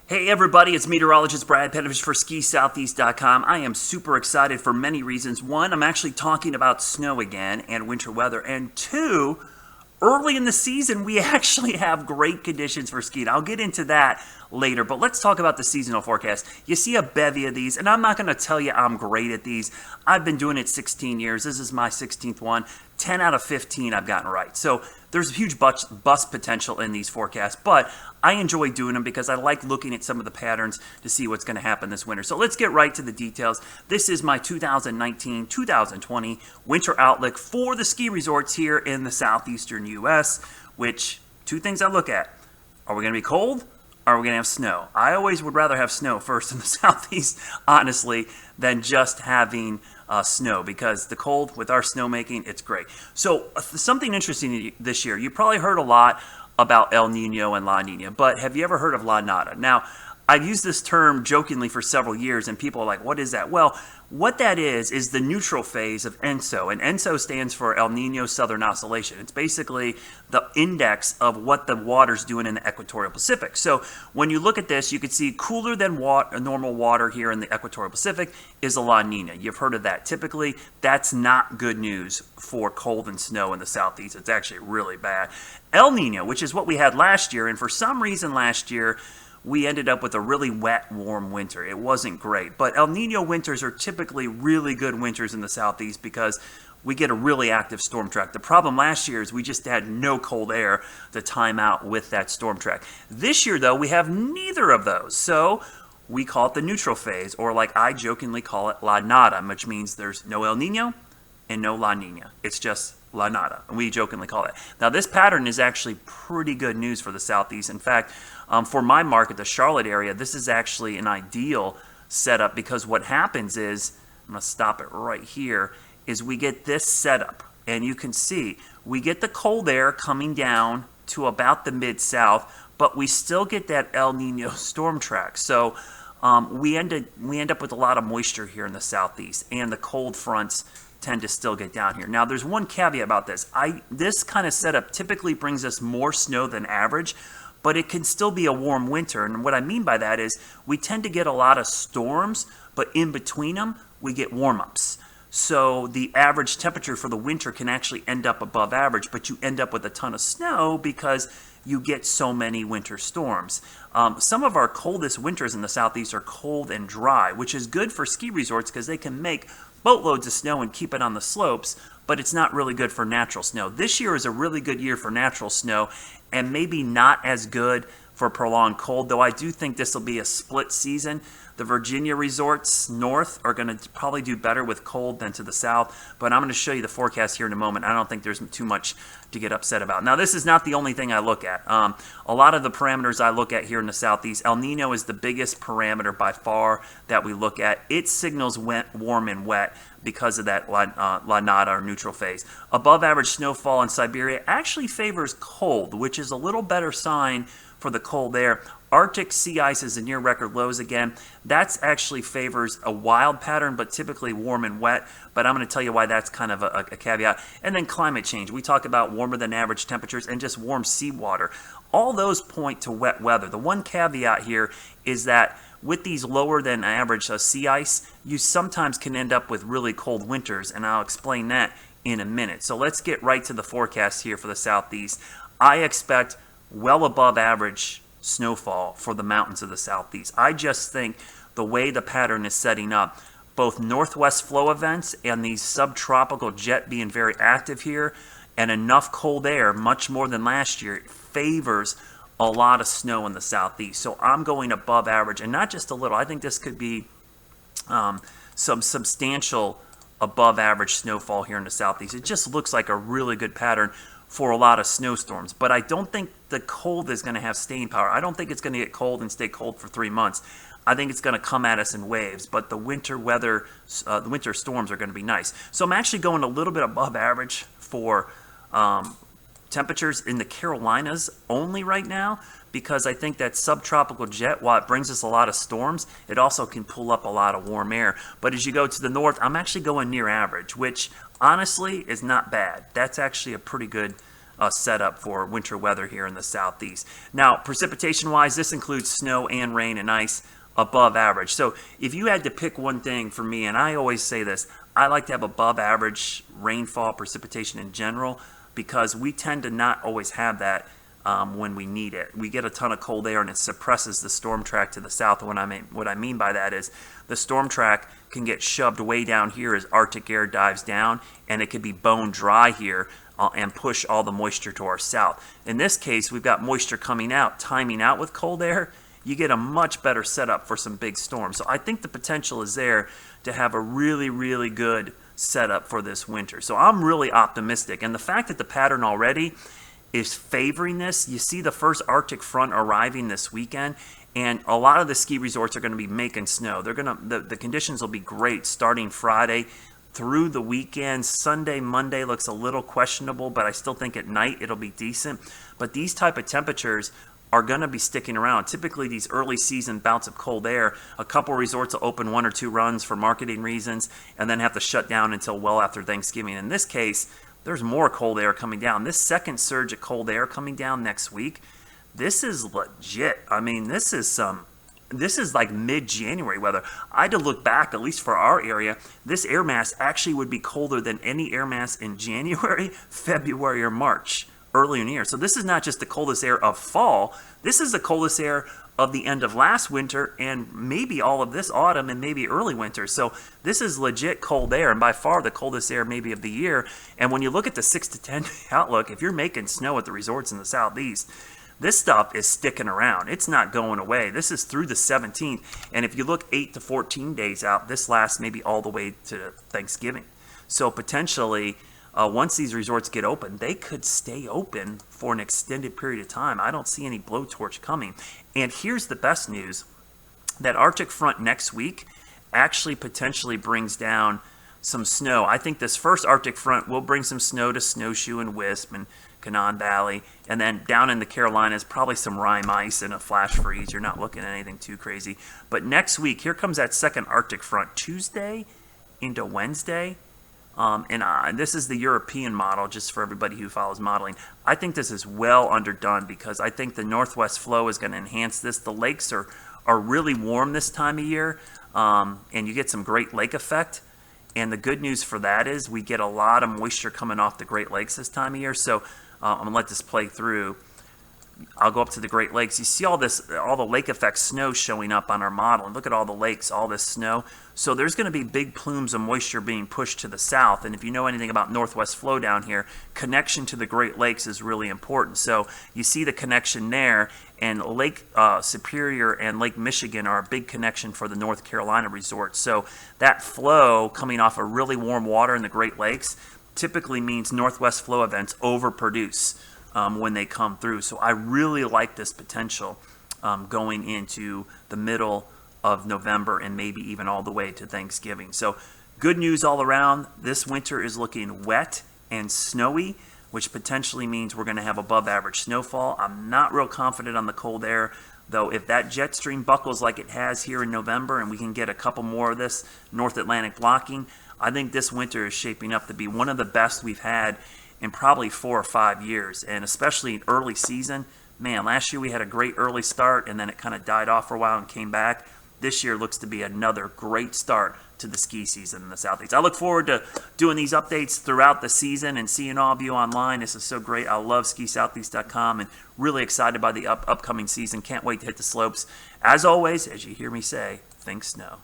Hey everybody, it's meteorologist Brad Petovich for SkiSoutheast.com. I am super excited for many reasons. One, I'm actually talking about snow again and winter weather. And two, early in the season, we actually have great conditions for skiing. I'll get into that later, but let's talk about the seasonal forecast. You see a bevy of these, and I'm not going to tell you I'm great at these. I've been doing it 16 years. This is my 16th one. 10 out of 15 I've gotten right. So there's huge bust potential in these forecasts, but I enjoy doing them because I like looking at some of the patterns to see what's going to happen this winter. So let's get right to the details. This is my 2019-2020 winter outlook for the ski resorts here in the southeastern U.S., which two things I look at. Are we going to be cold? Are we going to have snow? I always would rather have snow first in the southeast, honestly, than just having snow, because the cold with our snowmaking, it's great. So something interesting this year, you probably heard a lot about El Nino and La Nina, but have you ever heard of La Nada? Now, I've used this term jokingly for several years, and people are like, what is that? Well, what that is the neutral phase of ENSO, and ENSO stands for El Nino Southern Oscillation. It's basically the index of what the water's doing in the equatorial Pacific. So when you look at this, you can see cooler than normal water here in the equatorial Pacific is a La Nina. You've heard of that. Typically, that's not good news for cold and snow in the southeast. It's actually really bad. El Nino, which is what we had last year, and for some reason last year, we ended up with a really wet, warm winter. It wasn't great, but El Nino winters are typically really good winters in the southeast because we get a really active storm track. The problem last year is we just had no cold air to time out with that storm track. This year, though, we have neither of those, so we call it the neutral phase, or like I jokingly call it La Nada, which means there's no El Nino and no La Nina. It's just La Nada, and we jokingly call it. Now, this pattern is actually pretty good news for the southeast. In fact, for my market, the Charlotte area, this is actually an ideal setup because what happens is, I'm going to stop it right here, is we get this setup, and you can see we get the cold air coming down to about the mid-south, but we still get that El Nino storm track. So we end up with a lot of moisture here in the southeast, and the cold fronts tend to still get down here. Now, there's one caveat about this. This kind of setup typically brings us more snow than average, but it can still be a warm winter. And what I mean by that is we tend to get a lot of storms, but in between them, we get warm-ups. So the average temperature for the winter can actually end up above average, but you end up with a ton of snow because you get so many winter storms. Some of our coldest winters in the southeast are cold and dry, which is good for ski resorts because they can make boatloads of snow and keep it on the slopes, but it's not really good for natural snow. This year is a really good year for natural snow, and maybe not as good for prolonged cold, though I do think this will be a split season. The Virginia resorts north are going to probably do better with cold than to the south, but I'm going to show you the forecast here in a moment. I don't think there's too much to get upset about. Now, this is not the only thing I look at. A lot of the parameters I look at here in the southeast, El Nino is the biggest parameter by far that we look at. It signals warm and wet because of that La Nada or neutral phase. Above average snowfall in Siberia actually favors cold, which is a little better sign for the cold air. Arctic sea ice is near record lows again. That actually favors a wild pattern, but typically warm and wet. But I'm going to tell you why that's kind of a caveat. And then climate change. We talk about warmer than average temperatures and just warm seawater. All those point to wet weather. The one caveat here is that with these lower than average sea ice, you sometimes can end up with really cold winters, and I'll explain that in a minute. So let's get right to the forecast here for the southeast. I expect well above average snowfall for the mountains of the southeast. I just think the way the pattern is setting up, both northwest flow events and these subtropical jet being very active here, and enough cold air, much more than last year, it favors a lot of snow in the southeast. So I'm going above average, and not just a little. I think this could be some substantial above average snowfall here in the southeast. It just looks like a really good pattern for a lot of snowstorms, but I don't think the cold is going to have staying power. I don't think it's going to get cold and stay cold for 3 months. I think it's going to come at us in waves, but the winter weather, the winter storms are going to be nice. So I'm actually going a little bit above average for temperatures in the Carolinas only right now, because I think that subtropical jet, while it brings us a lot of storms, it also can pull up a lot of warm air. But as you go to the north, I'm actually going near average, which honestly is not bad. That's actually a pretty good setup for winter weather here in the southeast. Now, precipitation-wise, this includes snow and rain and ice above average. So if you had to pick one thing for me, and I always say this, I like to have above average rainfall, precipitation in general, because we tend to not always have that when we need it. We get a ton of cold air and it suppresses the storm track to the south. What I mean by that is the storm track can get shoved way down here as Arctic air dives down, and it could be bone dry here and push all the moisture to our south. In this case, we've got moisture coming out, timing out with cold air. You get a much better setup for some big storms. So I think the potential is there to have a really, really good setup for this winter. So I'm really optimistic. And the fact that the pattern already is favoring this, you see the first Arctic front arriving this weekend, and a lot of the ski resorts are going to be making snow. The conditions will be great starting Friday through the weekend. Sunday, Monday looks a little questionable, but I still think at night it'll be decent. But these type of temperatures are going to be sticking around. Typically, these early season bouts of cold air, a couple resorts will open 1 or 2 runs for marketing reasons and then have to shut down until well after Thanksgiving. In this case, there's more cold air coming down. This second surge of cold air coming down next week, this is legit. I mean, this is like mid-January weather. I had to look back, at least for our area, this air mass actually would be colder than any air mass in January, February, or March earlier in the year. So this is not just the coldest air of fall. This is the coldest air of the end of last winter and maybe all of this autumn and maybe early winter. So this is legit cold air, and by far the coldest air maybe of the year. And when you look at the 6 to 10 day outlook, if you're making snow at the resorts in the southeast, this stuff is sticking around. It's not going away. This is through the 17th. And if you look 8 to 14 days out, this lasts maybe all the way to Thanksgiving. So potentially, once these resorts get open, they could stay open for an extended period of time. I don't see any blowtorch coming. And here's the best news. That Arctic front next week actually potentially brings down some snow. I think this first Arctic front will bring some snow to Snowshoe and Wisp and Canaan Valley. And then down in the Carolinas, probably some rime ice and a flash freeze. You're not looking at anything too crazy. But next week, here comes that second Arctic front, Tuesday into Wednesday. This is the European model, just for everybody who follows modeling. I think this is well underdone because I think the northwest flow is going to enhance this. The lakes are really warm this time of year, and you get some Great Lake effect. And the good news for that is we get a lot of moisture coming off the Great Lakes this time of year. So I'm going to let this play through. I'll go up to the Great Lakes. You see all the lake effect snow showing up on our model. And look at all the lakes, all this snow. So there's going to be big plumes of moisture being pushed to the south. And if you know anything about northwest flow down here, connection to the Great Lakes is really important. So you see the connection there. And Lake Superior and Lake Michigan are a big connection for the North Carolina resorts. So that flow coming off of really warm water in the Great Lakes typically means northwest flow events overproduce when they come through. So I really like this potential going into the middle of November and maybe even all the way to Thanksgiving. So good news all around. This winter is looking wet and snowy, which potentially means we're going to have above average snowfall. I'm not real confident on the cold air, though. If that jet stream buckles like it has here in November and we can get a couple more of this North Atlantic blocking, I think this winter is shaping up to be one of the best we've had in probably 4 or 5 years, and especially in early season. Man, last year we had a great early start and then it kind of died off for a while and came back. This year looks to be another great start to the ski season in the Southeast. I look forward to doing these updates throughout the season and seeing all of you online. This is so great. I love skisoutheast.com and really excited by the upcoming season. Can't wait to hit the slopes. As always, as you hear me say, think snow.